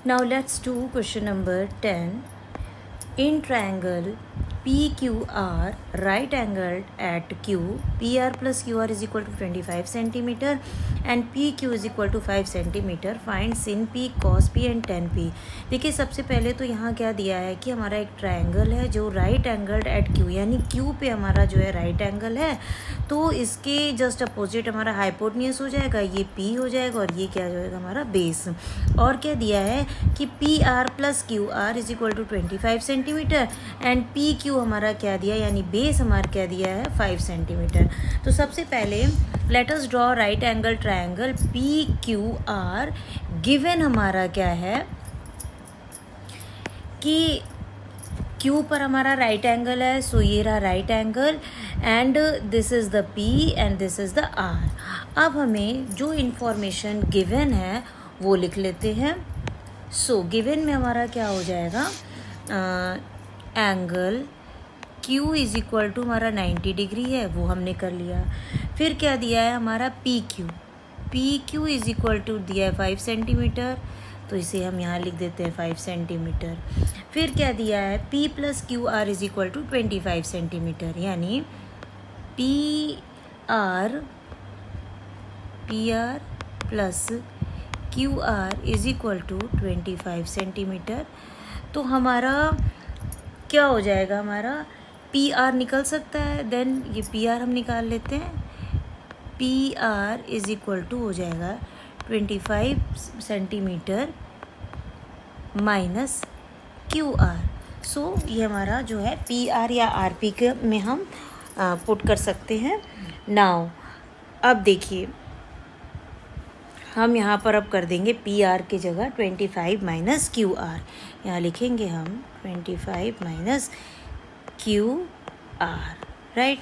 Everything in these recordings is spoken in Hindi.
Now let's do question number 10. In triangle PQR, right angled at Q, PR plus QR is equal to 25 centimeter and PQ is equal to 5 centimeter. Find sin P, cos P and tan P. देखिए सबसे पहले तो यहाँ क्या दिया है कि हमारा एक ट्रायंगल है जो राइट एंगल्ड एट Q, यानी Q पे हमारा जो है राइट एंगल है, तो इसके जस्ट अपोजिट हमारा हाइपोटेन्यूज हो जाएगा, ये P हो जाएगा और ये क्या हो जाएगा हमारा बेस. और क्या दिया है कि PR plus QR is equal to 25 centimetre and PQ हमारा क्या दिया, यानी बेस हमारा क्या दिया है 5 सेंटीमीटर. तो सबसे पहले let us draw right angle triangle PQR. Given हमारा क्या है कि Q पर हमारा राइट एंगल है, सो ये रहा right angle and this is the P and this is the R. अब हमें जो इंफॉर्मेशन गिवन है वो लिख लेते हैं. सो गिवन में हमारा क्या हो जाएगा, angle Q is equal to हमारा 90 डिग्री है, वो हमने कर लिया. फिर क्या दिया है हमारा PQ इज इक्वल टू दिया है 5 सेंटीमीटर, तो इसे हम यहाँ लिख देते हैं 5 सेंटीमीटर. फिर क्या दिया है P plus QR is equal to 25 centimetre, यानी PR plus QR is equal to 25 centimetre. तो हमारा क्या हो जाएगा, हमारा PR निकल सकता है, देन ये PR हम निकाल लेते हैं. PR इज इक्वल टू हो जाएगा 25 सेंटीमीटर माइनस QR. सो ये हमारा जो है PR या RP के में हम पुट कर सकते हैं. नाउ अब देखिए हम यहाँ पर अब कर देंगे PR की जगह 25 माइनस QR. यहाँ लिखेंगे हम 25 माइनस QR, राइट.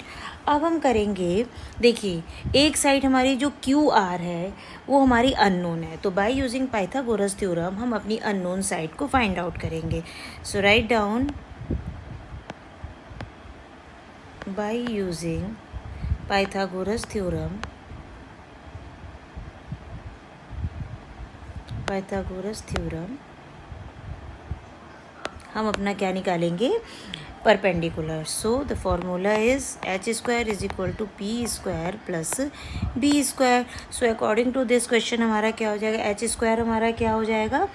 अब हम करेंगे, देखिए एक साइड हमारी जो QR है वो हमारी अननोन है, तो बाय यूजिंग पाइथागोरस थ्योरम हम अपनी अननोन साइड को फाइंड आउट करेंगे. So write down by using Pythagoras theorem हम अपना क्या निकालेंगे, perpendicular. So the formula is h² is equal to P² plus B². So according to this question हमारा क्या हो जाएगा, h² हमारा क्या हो जाएगा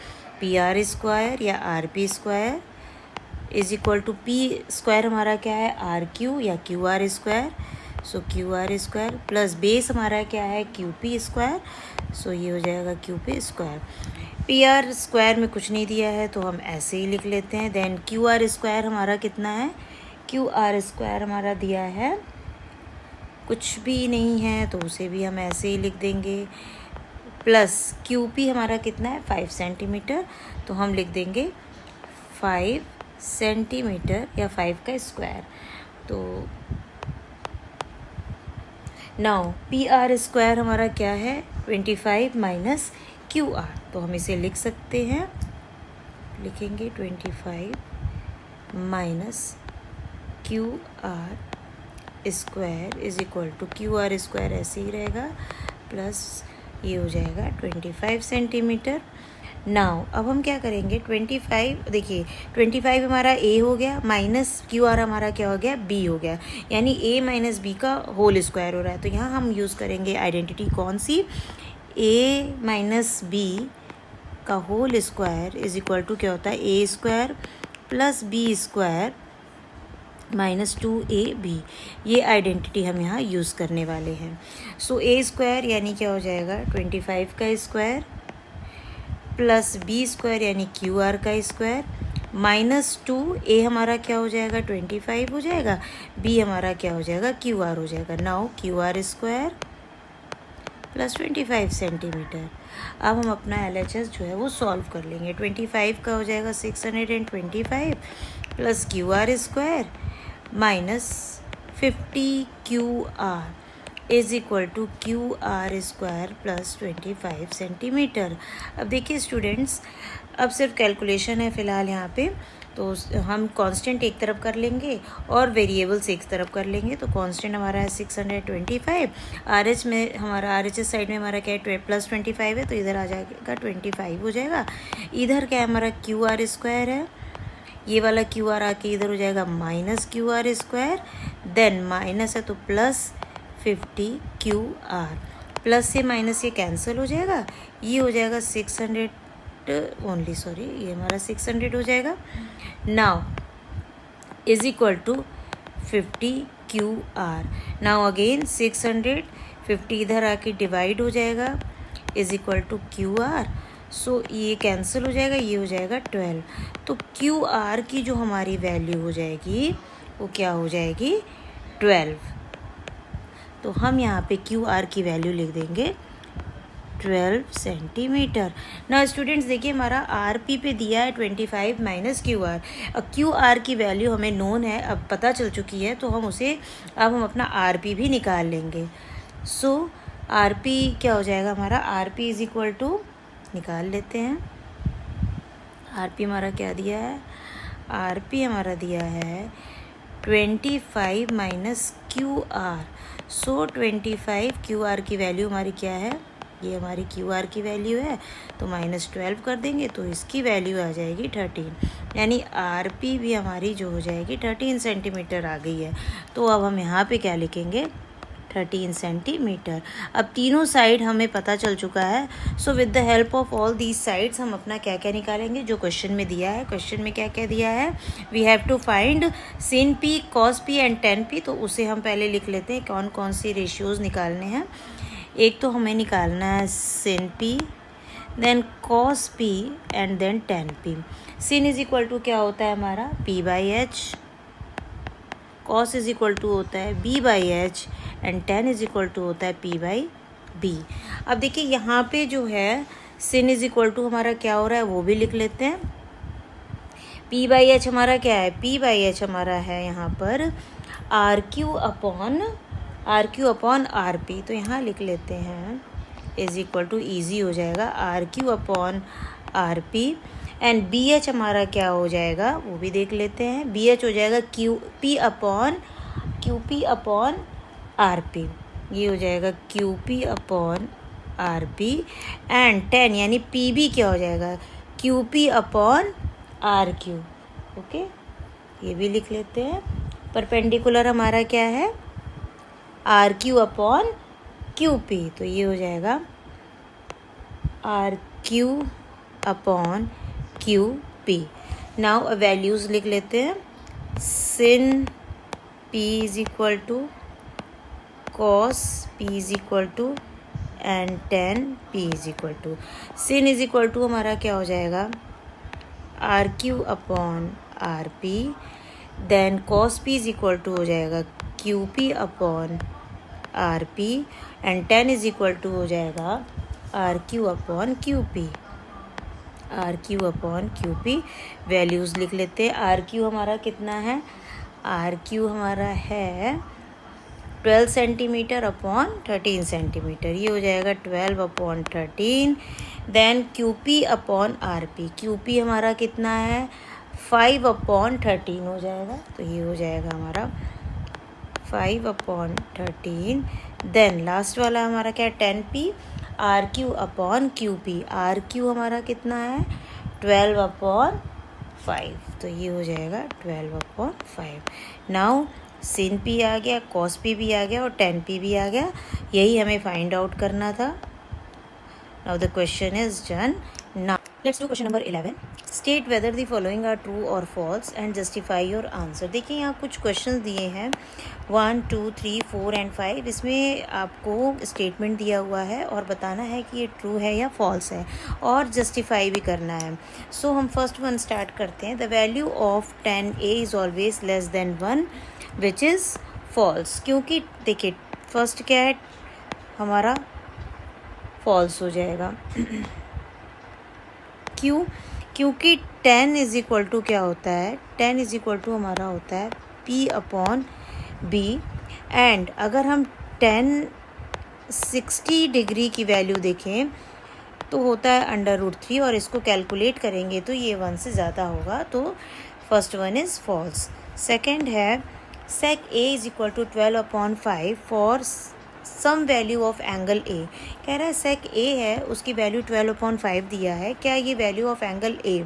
PR² या RP² is equal to P² हमारा क्या है RQ या QR². सो QR² प्लस बेस हमारा क्या है QP². सो ये हो जाएगा QP². PR² में कुछ नहीं दिया है तो हम ऐसे ही लिख लेते हैं. देन QR² हमारा कितना है, QR² हमारा दिया है कुछ भी नहीं है तो उसे भी हम ऐसे ही लिख देंगे. प्लस QP हमारा कितना है 5 सेंटीमीटर, तो हम लिख देंगे 5 सेंटीमीटर या 5 का स्क्वायर. तो नाउ PR² हमारा क्या है 25 माइनस QR, तो हम इसे लिख सकते हैं, लिखेंगे 25 minus QR² is equal to QR² ऐसे ही रहेगा प्लस ये हो जाएगा 25 सेंटीमीटर. नाउ अब हम क्या करेंगे 25, देखिए 25 हमारा A हो गया माइनस QR हमारा क्या हो गया B हो गया, यानी A माइनस B का होल स्क्वायर हो रहा है. तो यहाँ हम यूज़ करेंगे आइडेंटिटी कौन सी, A माइनस B का whole square is equal to क्या होता है A² plus B² minus 2AB. ये आइडेंटिटी हम यहाँ यूज़ करने वाले हैं. सो A² यानी क्या हो जाएगा 25 का स्क्वायर प्लस B² यानी QR का स्क्वायर माइनस 2A हमारा क्या हो जाएगा 25 हो जाएगा, B हमारा क्या हो जाएगा QR हो जाएगा. Now QR² plus 25 centimetre. अब हम अपना LHS जो है वो सॉल्व कर लेंगे. 25 का हो जाएगा 625 plus QR² minus 50 QR is equal to QR² plus 25 centimetre. अब देखिए स्टूडेंट्स, अब सिर्फ कैलकुलेशन है फ़िलहाल यहाँ पे, तो हम कांस्टेंट एक तरफ कर लेंगे और वेरिएबल्स एक तरफ कर लेंगे। तो कांस्टेंट हमारा है 625, RH में हमारा RHS साइड में हमारा क्या है +25 है, तो इधर आ जाएगा 25 हो जाएगा। इधर क्या है हमारा QR² है, ये वाला QR आके इधर हो जाएगा -QR², देन माइनस है तो +50 QR, प्लस से माइनस ये कैंसिल हो जाएगा, ये हो जाएगा 600 ओनली, सॉरी ये हमारा 600 हो जाएगा। Now is equal to 50 QR। Now again 650 इधर आके डिवाइड हो जाएगा, is equal to QR। So ये कैंसिल हो जाएगा, ये हो जाएगा 12। तो QR की जो हमारी वैल्यू हो जाएगी वो क्या हो जाएगी 12। तो हम यहाँ पे QR की वैल्यू लिख देंगे 12 सेंटीमीटर। ना स्टूडेंट्स देखिए हमारा RP पे दिया है 25 माइनस QR। अब QR की वैल्यू हमें नोन है, अब पता चल चुकी है, तो हम उसे अब हम अपना RP भी निकाल लेंगे। सो RP क्या हो जाएगा हमारा, RP इज इक्वल टू, निकाल लेते हैं। RP हमारा क्या दिया है, RP हमारा दिया है 25 माइनस QR। सो 25 QR की वैल्यू हमारी क्या है, ये हमारी QR की वैल्यू है, तो -12 कर देंगे तो इसकी वैल्यू आ जाएगी 13, यानी RP भी हमारी जो हो जाएगी 13 सेंटीमीटर आ गई है। तो अब हम यहाँ पे क्या लिखेंगे 13 सेंटीमीटर। अब तीनों साइड हमें पता चल चुका है। So with the help of all these sides हम अपना क्या क्या निकालेंगे जो क्वेश्चन में दिया है। क्वेश्चन में क्या क्या दिया है, we have to find sin P, cos P and tan P। तो उसे हम पहले लिख लेते हैं कौन कौन सी रेशियोज निकालने हैं। एक तो हमें निकालना है sin P, then cos P and then tan P। sin is equal to क्या होता है हमारा P/H, cos is equal to होता है B/H and tan is equal to होता है P/B। अब देखिए यहाँ पे जो है sin इज इक्वल टू हमारा क्या हो रहा है वो भी लिख लेते हैं। P/H हमारा क्या है, P/H हमारा है यहाँ पर RQ अपॉन RP। तो यहाँ लिख लेते हैं इज इक्वल टू, ईजी हो जाएगा, RQ upon RP and BH हमारा क्या हो जाएगा वो भी देख लेते हैं। BH हो जाएगा QP अपॉन RP, ये हो जाएगा QP upon RP and tan यानी PB क्या हो जाएगा QP अपॉन RQ। ओके, ये भी लिख लेते हैं। परपेंडिकुलर हमारा क्या है RQ अपॉन QP, तो ये हो जाएगा RQ upon QP। Now values लिख लेते हैं। sin P is equal to cos P is equal to and tan P is equal to, sin is equal to हमारा क्या हो जाएगा RQ upon RP, then cos P is equal to हो जाएगा QP upon RP and tan is equal to हो जाएगा RQ upon QP, RQ upon QP। Values लिख लेते हैं। RQ हमारा कितना है, RQ हमारा है 12 सेंटीमीटर अपॉन 13 सेंटीमीटर, ये हो जाएगा 12 upon 13। Then QP upon RP, QP हमारा कितना है 5 अपॉन 13 हो जाएगा, तो ये हो जाएगा हमारा 5 अपॉन 13। देन लास्ट वाला हमारा क्या है 10P, RQ upon QP, RQ हमारा कितना है 12 अपॉन 5, तो ये हो जाएगा 12 अपॉन 5। नाउ sin P आ गया, cos P भी आ गया और tan P भी आ गया, यही हमें फाइंड आउट करना था। Now the question is done. Now let's do question number 11। State whether the following are true और false and justify your answer. देखिए यहाँ कुछ क्वेश्चन दिए हैं 1, 2, 3, 4 एंड 5। इसमें आपको स्टेटमेंट दिया हुआ है और बताना है कि ये ट्रू है या फॉल्स है और जस्टिफाई भी करना है। सो हम फर्स्ट वन स्टार्ट करते हैं। The value of 10A is always less than 1 which is false. क्योंकि देखिए फर्स्ट क्या है हमारा फॉल्स हो जाएगा क्यों, क्योंकि 10 इज इक्वल टू क्या होता है 10 इज इक्वल टू हमारा होता है P अपॉन B एंड अगर हम 60 डिग्री की वैल्यू देखें तो होता है √3 और इसको कैलकुलेट करेंगे तो ये 1 से ज़्यादा होगा, तो first one is false. Second है sec A is equal to 12/5 for some value of angle A। कह रहा है sec A है, उसकी वैल्यू 12/5 दिया है, क्या ये value of angle A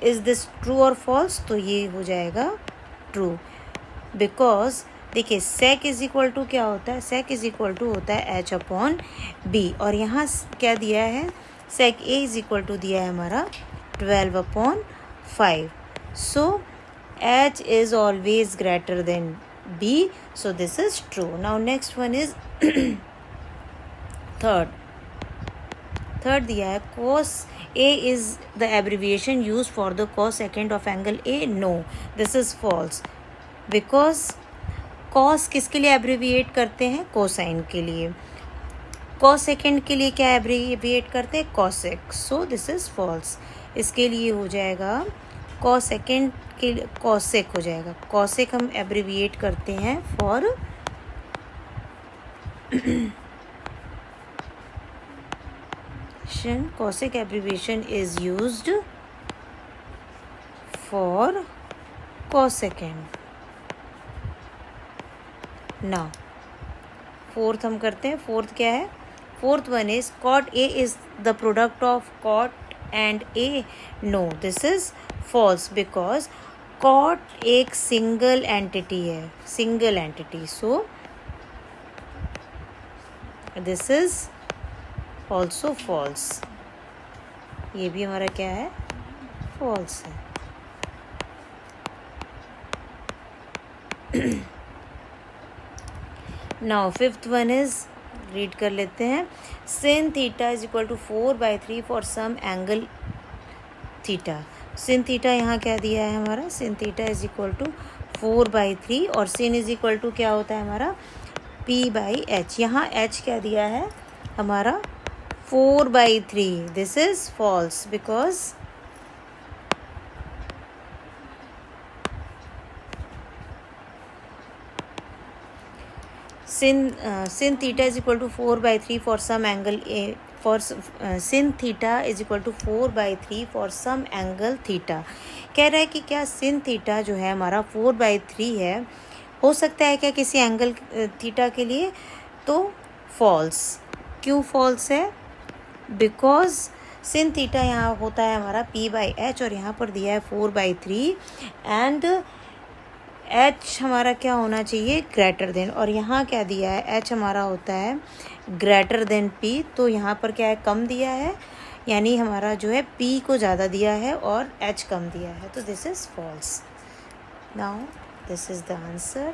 is this true और फॉल्स? तो ये हो जाएगा ट्रू, बिकॉज देखिए sec इज इक्वल टू क्या होता है, sec इज इक्वल टू होता है h/b, और यहाँ क्या दिया है, sec A is equal to दिया है हमारा 12/5। सो h is always greater than b, so this is true. Now next one is third दिया है cos A is the abbreviation used for the cosecant of angle A. No, this is false, because cos किसके लिए एब्रीविएट करते हैं, कोसाइन के लिए। cosecant के लिए क्या एब्रीविएट करते हैं, cosec, so this is false। इसके लिए हो जाएगा cosecant के लिए cosec हो जाएगा, cosec हम एब्रीविएट करते हैं for cosec abbreviation is used for cosecant। now fourth हम करते हैं, फोर्थ क्या है, fourth one is cot A is the product of cot and A। no, this is false, because cot एक सिंगल एंटिटी है, single entity, so this is also false. ये भी हमारा क्या है, फॉल्स है। Now fifth one is read कर लेते हैं, sin theta is equal to 4/3 for some angle theta. sin theta यहाँ क्या दिया है हमारा, sin theta is equal to 4/3, और sin इज इक्वल टू क्या होता है हमारा, p/h। यहाँ h क्या दिया है हमारा 4/3। This is false, because sin theta is equal to 4/3 for some angle A, for sin theta is equal to 4/3 for some angle theta। कह रहा है कि क्या sin theta जो है हमारा 4/3 है, हो सकता है क्या किसी एंगल थीटा के लिए, तो फॉल्स। क्यों फॉल्स है, बिकॉज sin थीटा यहाँ होता है हमारा p/h, और यहाँ पर दिया है 4/3, एंड h हमारा क्या होना चाहिए, ग्रेटर देन, और यहाँ क्या दिया है, h हमारा होता है ग्रेटर देन p, तो यहाँ पर क्या है, कम दिया है, यानी हमारा जो है p को ज़्यादा दिया है और h कम दिया है, तो this is false. Now this is the answer.